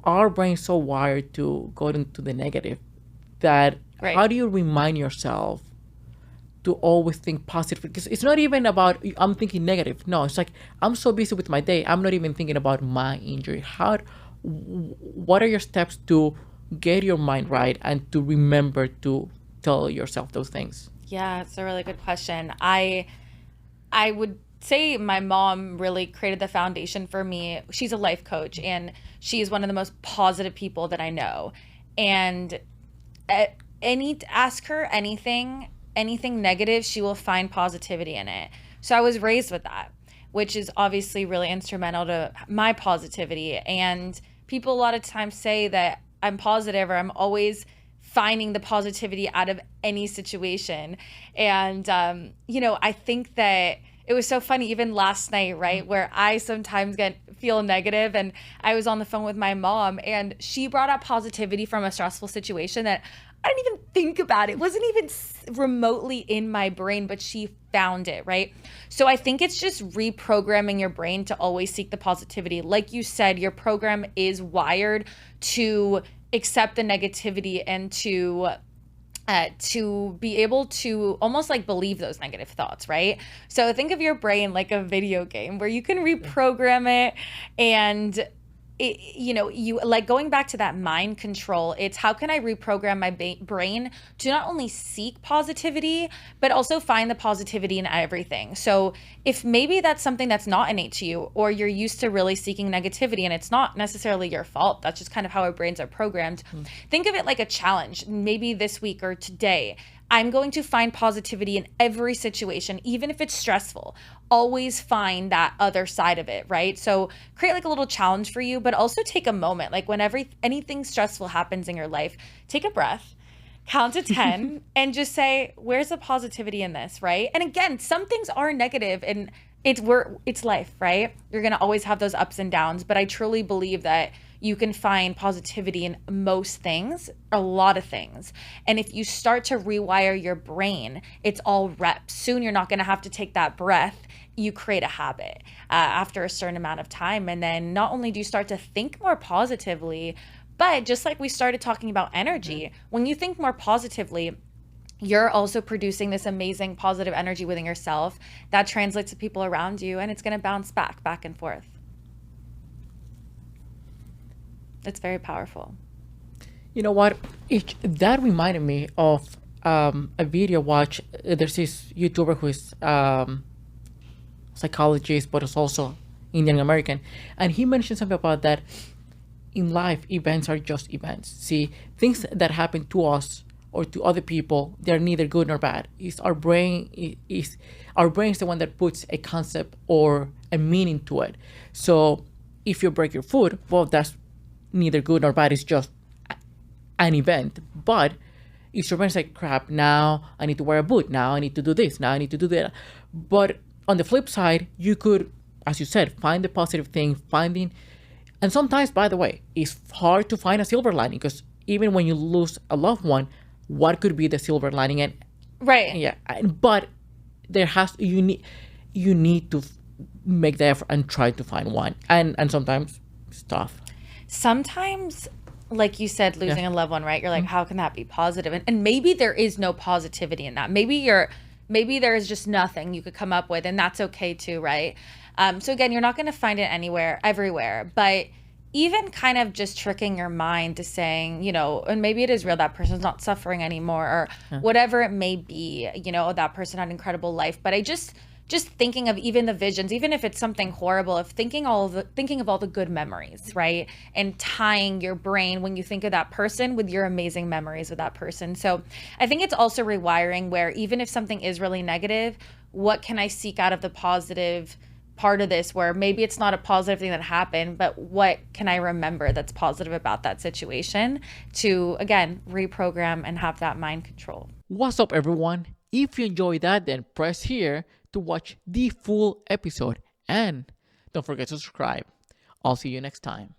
our brain's so wired to go into the negative that Right. how do you remind yourself to always think positive? Because it's not even about I'm thinking negative. No, it's like I'm so busy with my day, I'm not even thinking about my injury. What are your steps to get your mind right and to remember to tell yourself those things? Yeah, it's a really good question. I would say my mom really created the foundation for me. She's a life coach and she's one of the most positive people that I know. And ask her anything negative, she will find positivity in it. So I was raised with that, which is obviously really instrumental to my positivity. And people a lot of times say that I'm positive or I'm always finding the positivity out of any situation. And I think that it was so funny even last night, right, where I sometimes feel negative, and I was on the phone with my mom and she brought up positivity from a stressful situation that I didn't even think about. It wasn't even remotely in my brain, but she found it, right? So I think it's just reprogramming your brain to always seek the positivity. Like you said, your program is wired to accept the negativity and to be able to almost like believe those negative thoughts, right? So think of your brain like a video game where you can reprogram it. And you like going back to that mind control, it's how can I reprogram my brain to not only seek positivity but also find the positivity in everything. So if maybe that's something that's not innate to you, or you're used to really seeking negativity and it's not necessarily your fault, that's just kind of how our brains are programmed. Think of it like a challenge. Maybe this week or today I'm going to find positivity in every situation, even if it's stressful. Always find that other side of it, right? So create like a little challenge for you, but also take a moment. Like whenever anything stressful happens in your life, take a breath, count to 10, and just say, where's the positivity in this, right? And again, some things are negative and it's life, right? You're gonna always have those ups and downs, but I truly believe that you can find positivity in most things, a lot of things. And if you start to rewire your brain, it's all reps. Soon you're not going to have to take that breath. You create a habit after a certain amount of time. And then not only do you start to think more positively, but just like we started talking about energy, when you think more positively, you're also producing this amazing positive energy within yourself that translates to people around you, and it's going to bounce back and forth. It's very powerful. You know what? That reminded me of a video watch. There's this YouTuber who is psychologist, but is also Indian American, and he mentioned something about that. In life, events are just events. See, things that happen to us or to other people, they're neither good nor bad. It's our brain is our brain is the one that puts a concept or a meaning to it. So if you break your foot, well, that's neither good nor bad. It's just an event. But if your brain's like, crap, now I need to wear a boot, now I need to do this, now I need to do that. But on the flip side, you could, as you said, find the positive thing, and sometimes, by the way, it's hard to find a silver lining, because even when you lose a loved one, what could be the silver lining? And Right. yeah, but you need to make the effort and try to find one, and sometimes it's tough. Sometimes, like you said, losing a loved one, right? You're like, how can that be positive? And maybe there is no positivity in that. Maybe there is just nothing you could come up with, and that's okay too, right? So again, you're not going to find it everywhere, but even kind of just tricking your mind to saying, and maybe it is real, that person's not suffering anymore, or whatever it may be, that person had an incredible life. But I just thinking of even the visions, even if it's something horrible, of thinking of all the good memories, right? And tying your brain when you think of that person with your amazing memories with that person. So I think it's also rewiring, where even if something is really negative, what can I seek out of the positive part of this, where maybe it's not a positive thing that happened, but what can I remember that's positive about that situation to, again, reprogram and have that mind control. What's up, everyone? If you enjoyed that, then press here to watch the full episode, and don't forget to subscribe. I'll see you next time.